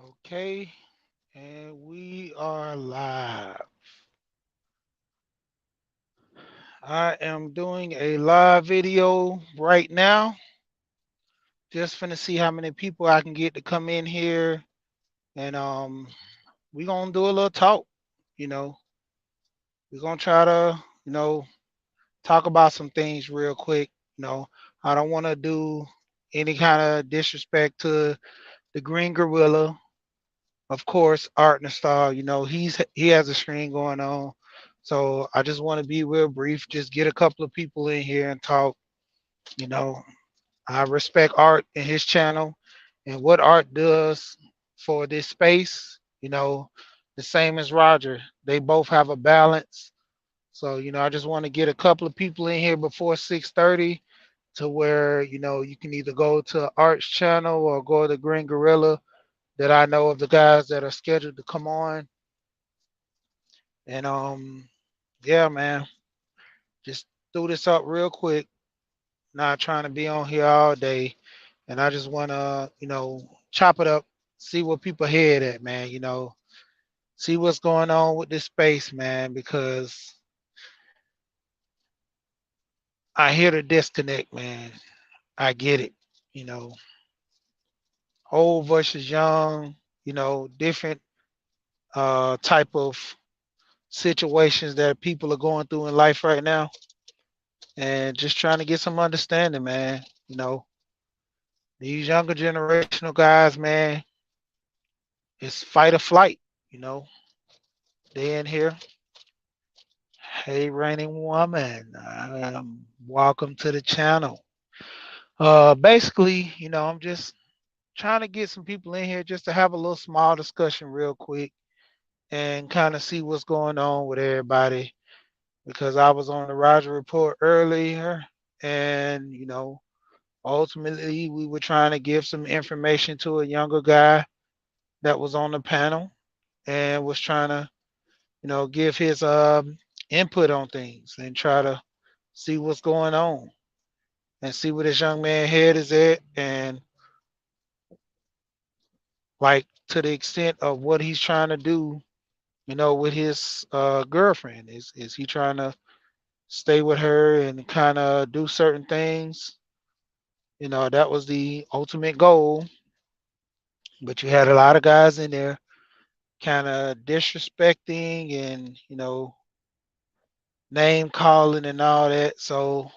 Okay, and we are live. I am doing a live video right now. Just finna see how many people I can get to come in here, and we gonna do a little talk. You know, we're gonna try to talk about some things real quick. You know, I don't want to do any kind of disrespect to the Green Gorilla. Of course, Art Nostal, he has a stream going on. So I just want to be real brief, just get a couple of people in here and talk. You know, I respect Art and his channel and what Art does for this space, the same as Roger. They both have a balance. So, I just want to get a couple of people in here before 6:30 to where, you can either go to Art's channel or go to Green Gorilla that I know of the guys that are scheduled to come on. And yeah, man, just threw this up real quick. Not trying to be on here all day, and I just want to, chop it up, see what people head at, man. See what's going on with this space, man, because I hear the disconnect, man. I get it. You know, old versus young. Different type of situations that people are going through in life right now, and just trying to get some understanding, man. These younger generational guys, man, it's fight or flight. You know, they in here. Hey, reigning woman, welcome to the channel. Basically, I'm just trying to get some people in here just to have a little small discussion real quick and kind of see what's going on with everybody because I was on the Roger Report earlier and, ultimately we were trying to give some information to a younger guy that was on the panel and was trying to, give his input on things and try to see what's going on and see where this young man head is at and like to the extent of what he's trying to do, with his girlfriend. Is he trying to stay with her and kind of do certain things? That was the ultimate goal. But you had a lot of guys in there kind of disrespecting and, name calling and all that. So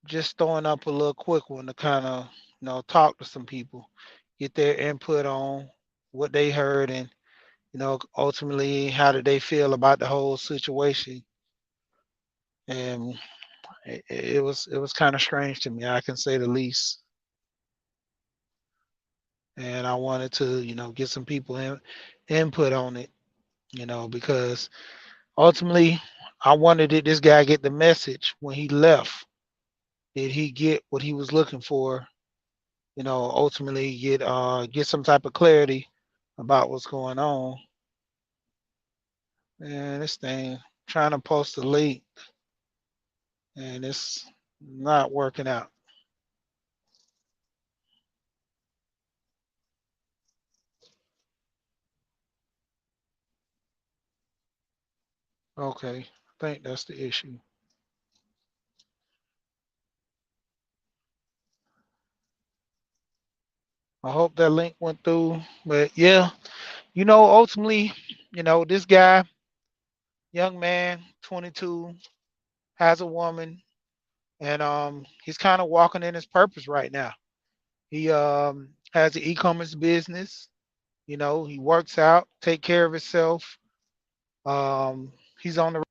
just throwing up a little quick one to kind of, talk to some people, get their input on what they heard and, ultimately how did they feel about the whole situation. And it was kind of strange to me, I can say the least. And I wanted to, get some people input on it, because ultimately I wanted this guy get the message when he left. Did he get what he was looking for? Ultimately get some type of clarity about what's going on. And this thing trying to post a link and it's not working out. Okay, I think that's the issue. I hope that link went through. But yeah, ultimately, this guy, young man, 22, has a woman, and he's kind of walking in his purpose right now. He has an e-commerce business. He works out, take care of himself. He's on the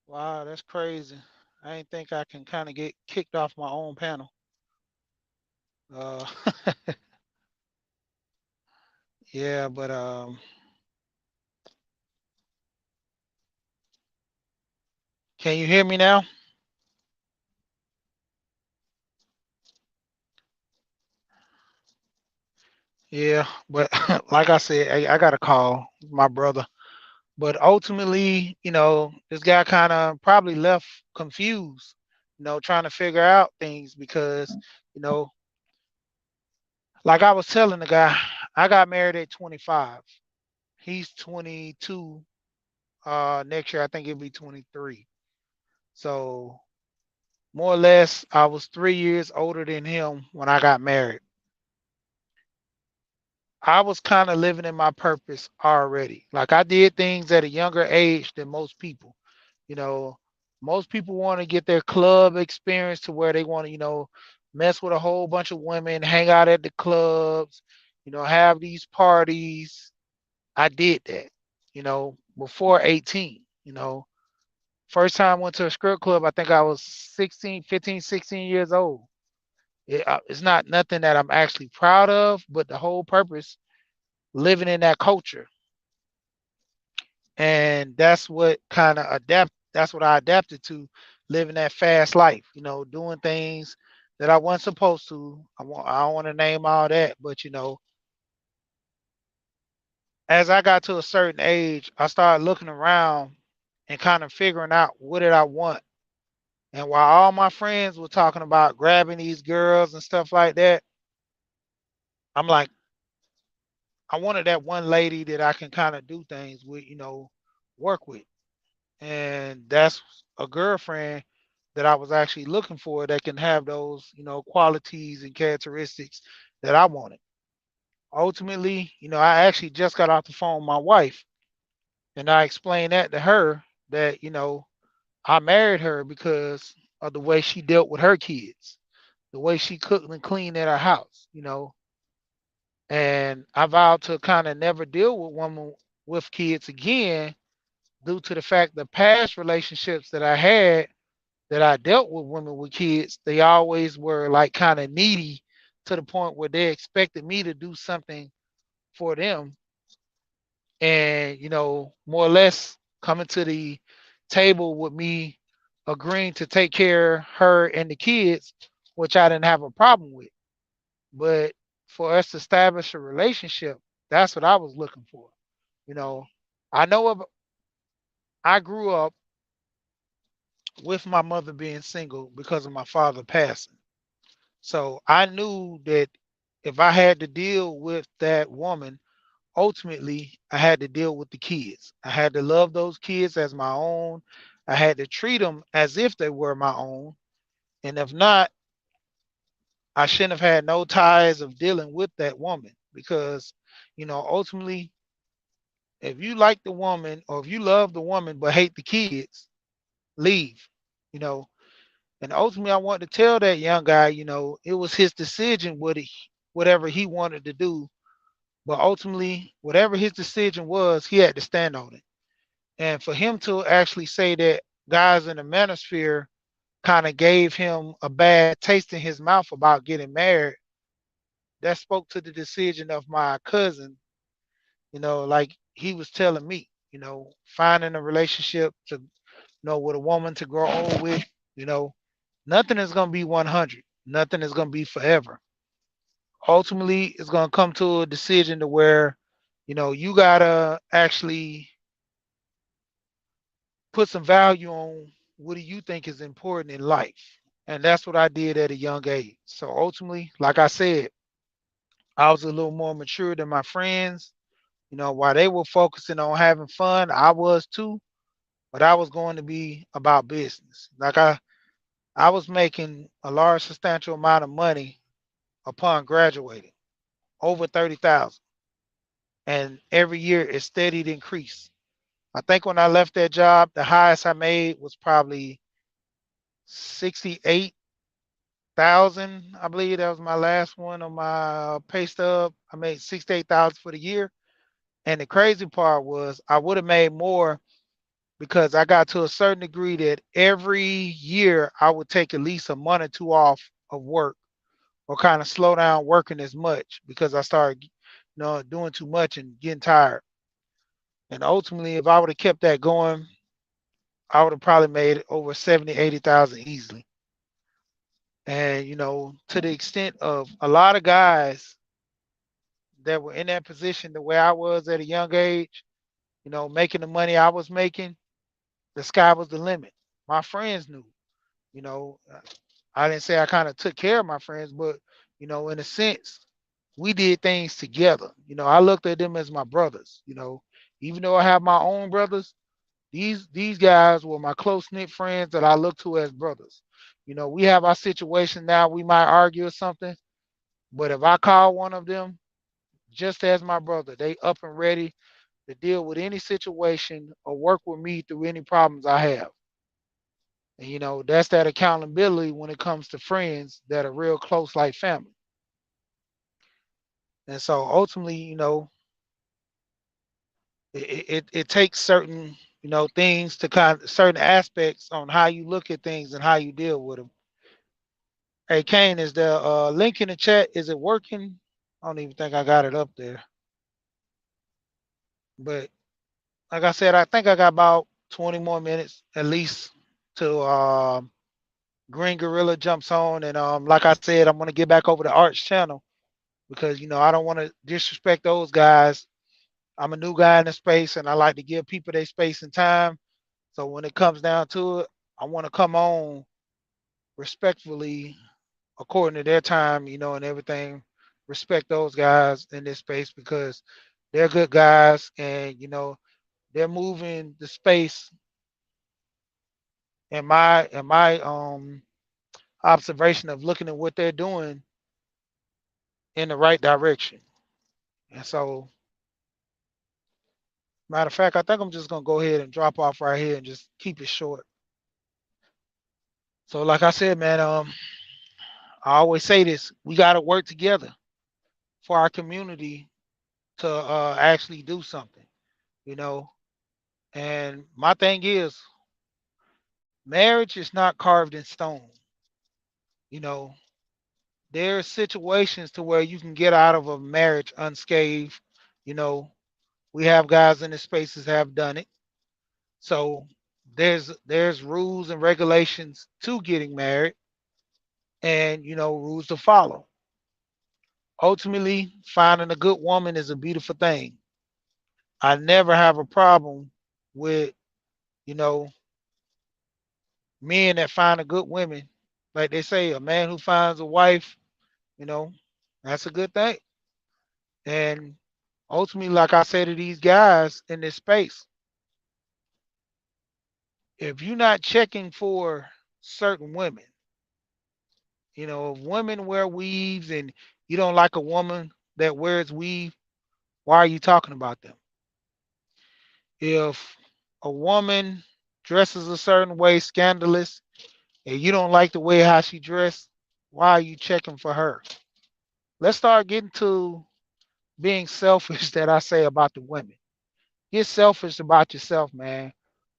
Wow, that's crazy. I didn't think I can kind of get kicked off my own panel. Uh, yeah, but can you hear me now? Yeah, but like I said, I got a call my brother. But ultimately, this guy kind of probably left confused, trying to figure out things because, you know, like I was telling the guy, I got married at 25. He's 22. Next year I think it'll be 23. So more or less, I was 3 years older than him when I got married. I was kind of living in my purpose already. Like I did things at a younger age than most people. You know, most people want to get their club experience to where they want to, mess with a whole bunch of women, hang out at the clubs, have these parties. I did that, before 18, First time I went to a strip club, I think I was 16, 15, 16 years old. It's not nothing that I'm actually proud of, but the whole purpose living in that culture. And that's what kind of that's what I adapted to, living that fast life, doing things that I wasn't supposed to. I don't want to name all that, but as I got to a certain age, I started looking around and kind of figuring out what did I want. And while all my friends were talking about grabbing these girls and stuff like that, I'm like, I wanted that one lady that I can kind of do things with, work with. And that's a girlfriend that I was actually looking for that can have those, qualities and characteristics that I wanted. Ultimately, I actually just got off the phone with my wife and I explained that to her that, I married her because of the way she dealt with her kids, the way she cooked and cleaned at her house, and I vowed to kind of never deal with women with kids again due to the fact the past relationships that I had that I dealt with women with kids, they always were like kind of needy to the point where they expected me to do something for them. And, more or less coming to the table with me agreeing to take care of her and the kids, which I didn't have a problem with. But for us to establish a relationship, that's what I was looking for. You know, I know of, I grew up with my mother being single because of my father passing. So I knew that if I had to deal with that woman, ultimately I had to deal with the kids. I had to love those kids as my own. I had to treat them as if they were my own. And if not, I shouldn't have had no ties of dealing with that woman because, ultimately, if you like the woman or if you love the woman but hate the kids, leave, you know. And ultimately, I wanted to tell that young guy, it was his decision whatever he wanted to do. But ultimately, whatever his decision was, he had to stand on it. And for him to actually say that guys in the manosphere kind of gave him a bad taste in his mouth about getting married, that spoke to the decision of my cousin, like he was telling me, finding a relationship to, with a woman to grow old with, you know, nothing is going to be 100. Nothing is going to be forever. Ultimately, it's going to come to a decision to where, you got to actually put some value on what do you think is important in life. And that's what I did at a young age. So ultimately, like I said, I was a little more mature than my friends. While they were focusing on having fun, I was too, but I was going to be about business. Like I was making a large substantial amount of money upon graduating, over 30,000. And every year it steadied increased. I think when I left that job, the highest I made was probably 68,000. I believe that was my last one on my pay stub. I made 68,000 for the year. And the crazy part was I would have made more because I got to a certain degree that every year I would take at least a month or two off of work or kind of slow down working as much because I started, doing too much and getting tired. And ultimately, if I would have kept that going, I would have probably made over 70, 80,000 easily. And, to the extent of a lot of guys that were in that position the way I was at a young age, making the money I was making, the sky was the limit. My friends knew, you know, uh, I didn't say I kind of took care of my friends, but, in a sense, we did things together. I looked at them as my brothers, even though I have my own brothers, these guys were my close knit friends that I look to as brothers. We have our situation now, we might argue or something, but if I call one of them just as my brother, they up and ready to deal with any situation or work with me through any problems I have. And that's that accountability when it comes to friends that are real close like family. And so ultimately, it takes certain, things to kind of certain aspects on how you look at things and how you deal with them. Hey Kane, is the link in the chat? Is it working? I don't even think I got it up there. But like I said, I think I got about 20 more minutes at least to Green Gorilla jumps on. And like I said, I'm gonna get back over to Art's channel because I don't want to disrespect those guys. I'm a new guy in the space and I like to give people their space and time. So when it comes down to it, I want to come on respectfully according to their time, and everything. Respect those guys in this space because they're good guys and they're moving the space in my observation of looking at what they're doing in the right direction. And so matter of fact, I think I'm just gonna go ahead and drop off right here and just keep it short. So like I said, man, I always say this, we gotta work together for our community to actually do something, you know. And my thing is marriage is not carved in stone. You know, there are situations to where you can get out of a marriage unscathed. You know, we have guys in the spaces have done it. So there's rules and regulations to getting married and rules to follow. Ultimately, finding a good woman is a beautiful thing. I never have a problem with, you know, men that find a good women. Like they say, a man who finds a wife, you know, that's a good thing. And ultimately, like I say to these guys in this space, if you're not checking for certain women, if women wear weaves and you don't like a woman that wears weave, why are you talking about them? If a woman dresses a certain way, scandalous, and you don't like the way how she dressed, why are you checking for her? Let's start getting to being selfish that I say about the women. Get selfish about yourself, man.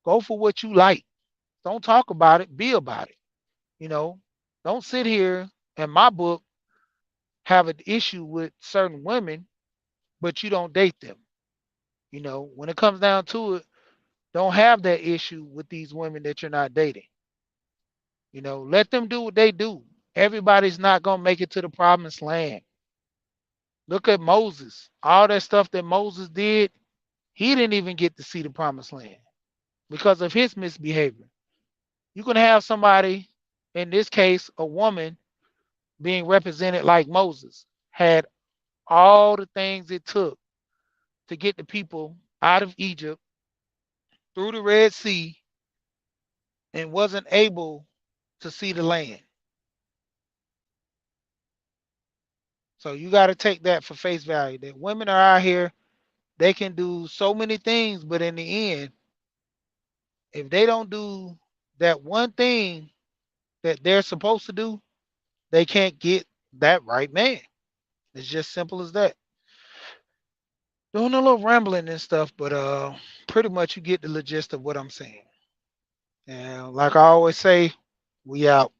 Go for what you like. Don't talk about it, be about it. You know, don't sit here in my book have an issue with certain women, but you don't date them. When it comes down to it, don't have that issue with these women that you're not dating. Let them do what they do. Everybody's not gonna make it to the promised land. Look at Moses. All that stuff that Moses did, he didn't even get to see the promised land because of his misbehavior. You can have somebody, in this case, a woman, being represented like Moses, had all the things it took to get the people out of Egypt through the Red Sea and wasn't able to see the land. So you got to take that for face value that women are out here, they can do so many things, but in the end, if they don't do that one thing that they're supposed to do, they can't get that right man. It's just simple as that. Doing a little rambling and stuff, but pretty much you get the gist of what I'm saying. And like I always say, we out.